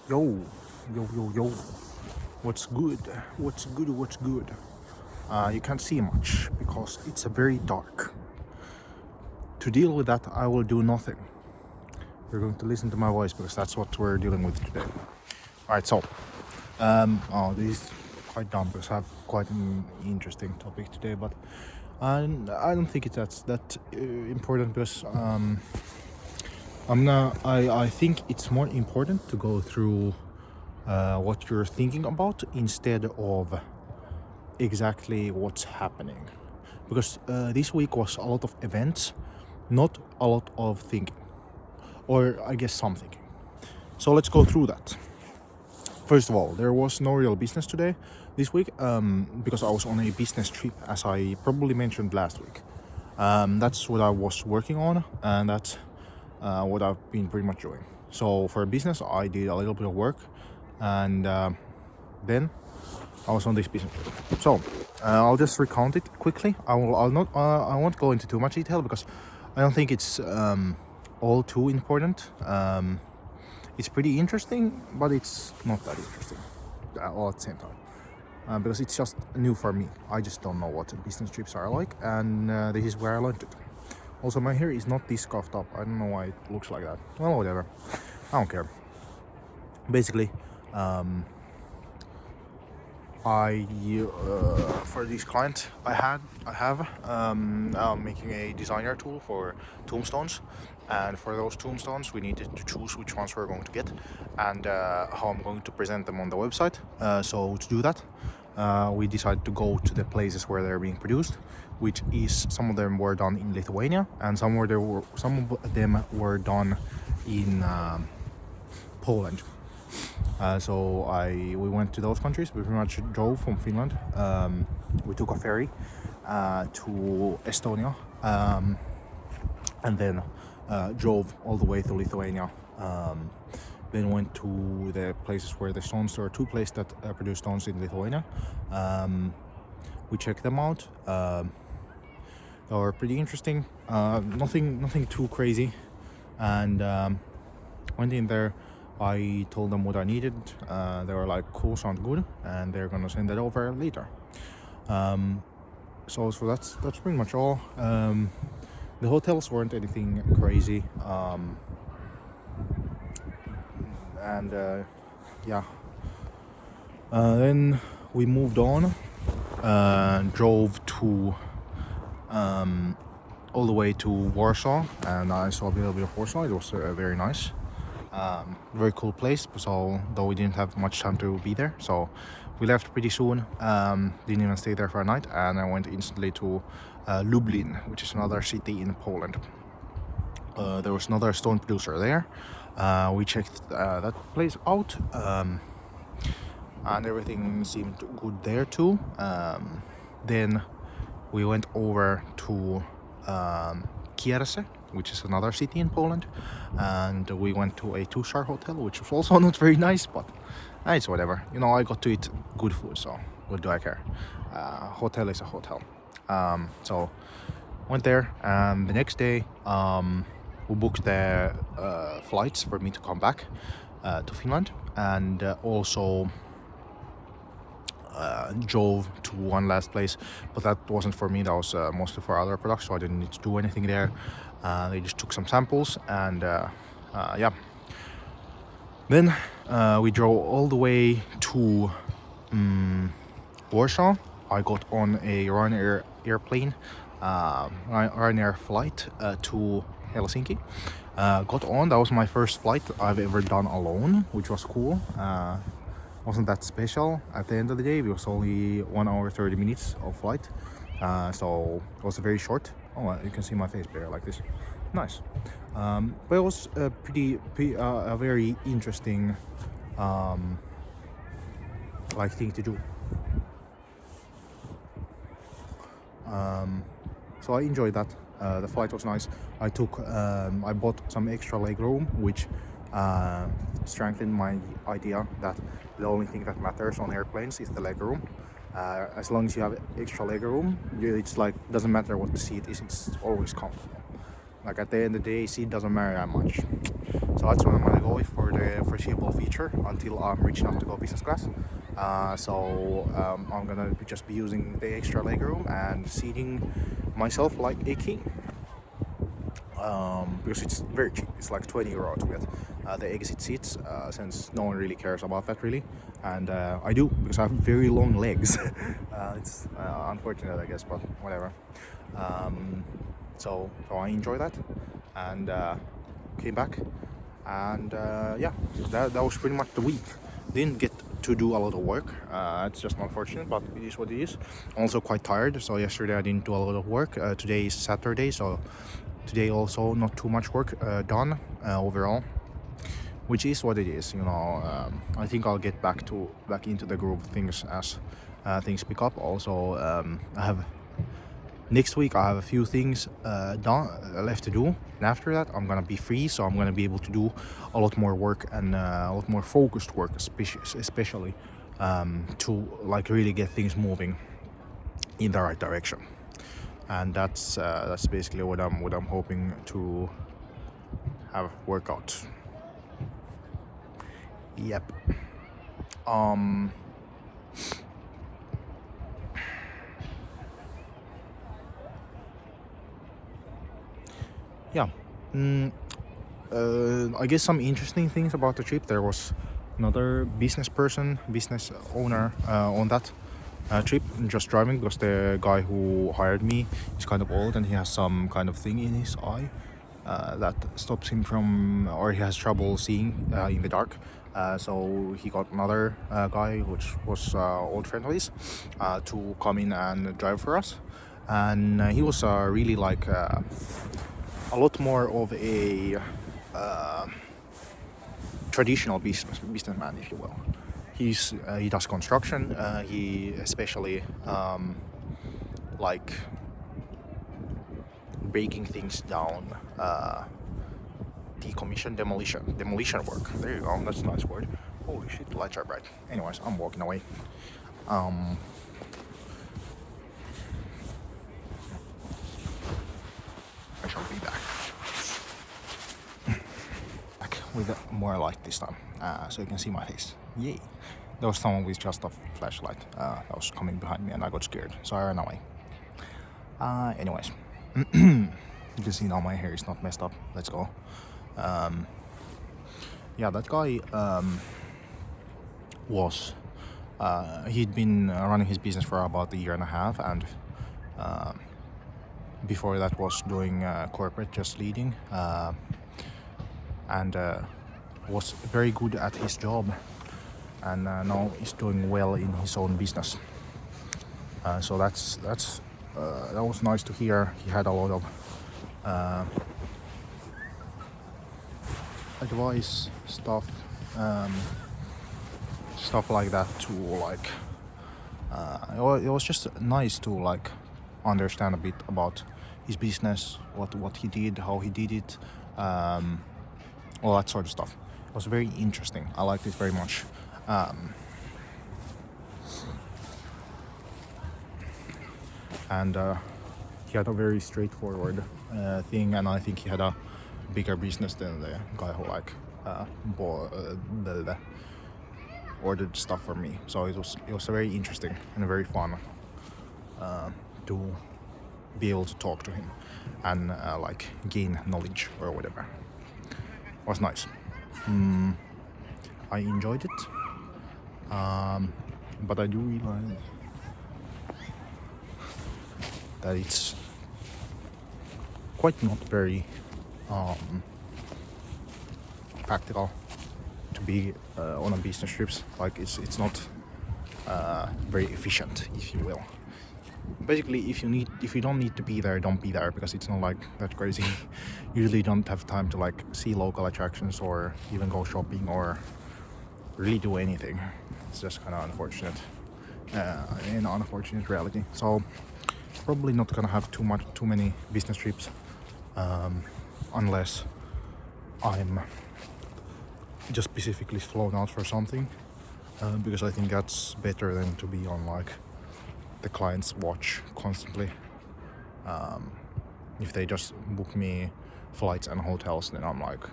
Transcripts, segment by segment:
Yo, yo. What's good? What's good? What's good? You can't see much because it's very dark. To deal with that, I will do nothing. You're going to listen to my voice because that's what we're dealing with today. Alright, so, this is quite dumb because I have quite an interesting topic today, but I don't think it's that important because I think it's more important to go through what you're thinking about instead of exactly what's happening, because this week was a lot of events, not a lot of thinking, or I guess some thinking. So let's go through that. First of all, there was no real business today this week because I was on a business trip, as I probably mentioned last week. That's what I was working on, and that's what I've been pretty much doing. So for business, I did a little bit of work, and then I was on this business trip. So I'll just recount it quickly. I won't go into too much detail because I don't think it's all too important. It's pretty interesting, but it's not that interesting all at the same time because it's just new for me. I just don't know what business trips are like, and this is where I learned it. Also, my hair is not this scuffed up. I don't know why it looks like that. Well, whatever. I don't care. Basically, for this client I'm making a designer tool for tombstones, and for those tombstones we needed to choose which ones we're going to get and how I'm going to present them on the website. So to do that, we decided to go to the places where they're being produced, which is some of them were done in Lithuania and some of them were done in Poland. So we went to those countries. We pretty much drove from Finland. We took a ferry to Estonia, and then drove all the way to Lithuania. Then went to the places where the stones. There are two places that produce stones in Lithuania. We checked them out. They were pretty interesting. Nothing too crazy, and went in there. I told them what I needed. They were like, cool, sounds good, and they're gonna send it over later. So that's pretty much all. The hotels weren't anything crazy, and yeah. Then we moved on, drove to all the way to Warsaw, and I saw a little bit of Warsaw. It was very nice. Very cool place, so though we didn't have much time to be there, so we left pretty soon. Didn't even stay there for a night, and I went instantly to Lublin, which is another city in Poland. There was another stone producer there. We checked that place out, and everything seemed good there too. Then we went over to Kiersza, which is another city in Poland, and we went to a 2-star hotel, which was also not very nice, but it's whatever. You know, I got to eat good food, so what do I care? Hotel is a hotel. So went there, and the next day we booked the flights for me to come back to Finland, and also drove to one last place, but that wasn't for me. That was mostly for other products, so I didn't need to do anything there. They just took some samples, and yeah. Then we drove all the way to Warsaw. I got on a Ryanair airplane, Ryanair flight to Helsinki. Got on. That was my first flight I've ever done alone, which was cool. Wasn't that special at the end of the day. It was only 1 hour 30 minutes of flight, so it was very short. Oh, you can see my face better like this. Nice. But it was a a very interesting thing to do. So I enjoyed that. The flight was nice. I bought some extra leg room, which strengthened my idea that the only thing that matters on airplanes is the leg room. As long as you have extra leg room, it's like, doesn't matter what the seat is, it's always comfortable. Like at the end of the day, seat doesn't matter that much. So that's what I'm gonna go with for the foreseeable future until I'm rich enough to go business class. I'm gonna just be using the extra legroom and seating myself like a king. Because it's very cheap. It's like 20 euro to get the exit seats, since no one really cares about that really, and I do, because I have very long legs. It's unfortunate, I guess, but whatever. So I enjoy that, and came back, and yeah, that was pretty much the week. Didn't get to do a lot of work. It's just unfortunate, but it is what it is. Also quite tired, so yesterday I didn't do a lot of work. Today is Saturday, so today also not too much work done overall, which is what it is, you know. I think I'll get back into the groove of things as things pick up. Also, I have next week I have a few things left to do, and after that I'm gonna be free, so I'm gonna be able to do a lot more work, and a lot more focused work, especially to like really get things moving in the right direction. And that's basically what I'm hoping to have work out. Yep. Yeah. I guess some interesting things about the trip. There was another business owner on that trip, just driving, because the guy who hired me is kind of old and he has some kind of thing in his eye that stops him from, or he has trouble seeing in the dark. So he got another guy, which was old friend of his, to come in and drive for us. And he was really like a lot more of a traditional businessman, if you will. He does construction. He especially like breaking things down, decommission, demolition work. There you go. That's a nice word. Holy shit, the lights are bright. Anyways, I'm walking away. I shall be back. With more light this time, so you can see my face. Yay! There was someone with just a flashlight that was coming behind me, and I got scared, so I ran away. Anyways, you can see now my hair is not messed up. Let's go. Yeah, that guy was he'd been running his business for about a year and a half, and before that was doing corporate, just leading, and was very good at his job, and now he's doing well in his own business. So that was nice to hear. He had a lot of advice, stuff like that to like. It was just nice to like understand a bit about his business, what he did, how he did it, all that sort of stuff. It was very interesting. I liked it very much. And he had a very straightforward thing, and I think he had a bigger business than the guy who like ordered stuff for me. So it was very interesting and very fun to be able to talk to him and like gain knowledge or whatever. It was nice. I enjoyed it, but I do realize that it's quite not very practical to be on a business trips. Like it's not very efficient, if you will. Basically, if you don't need to be there, don't be there, because it's not like that crazy. You usually don't have time to like see local attractions or even go shopping or really do anything. It's just kind of unfortunate, an unfortunate reality. So probably not gonna have too many business trips, unless I'm just specifically flown out for something, because I think that's better than to be on like the client's watch constantly. If they just book me flights and hotels, then I'm like,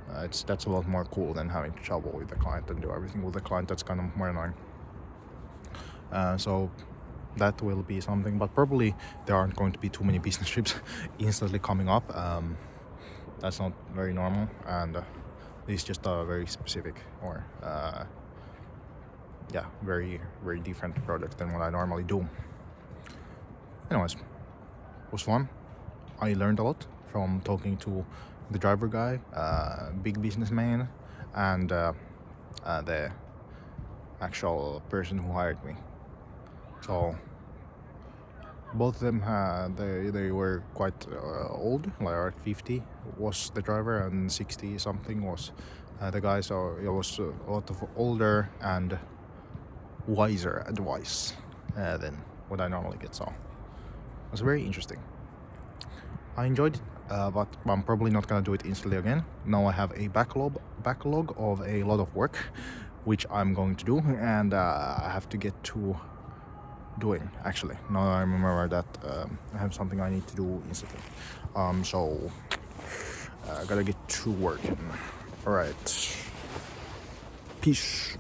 That's a lot more cool than having to travel with the client and do everything with the client. That's kind of more annoying. So that will be something, but probably there aren't going to be too many business trips instantly coming up. That's not very normal, and this is just a very specific or very very different project than what I normally do. Anyways, it was fun. I learned a lot from talking to the driver guy, big businessman, and the actual person who hired me. So both of them, they were quite old, like 50 was the driver and 60 something was the guy. So it was a lot of older and wiser advice than what I normally get. So it was very interesting. I enjoyed it, but I'm probably not gonna do it instantly again. Now I have a backlog of a lot of work, which I'm going to do, and I have to get to doing. Actually, now I remember that I have something I need to do instantly. So I gotta get to work. All right, peace.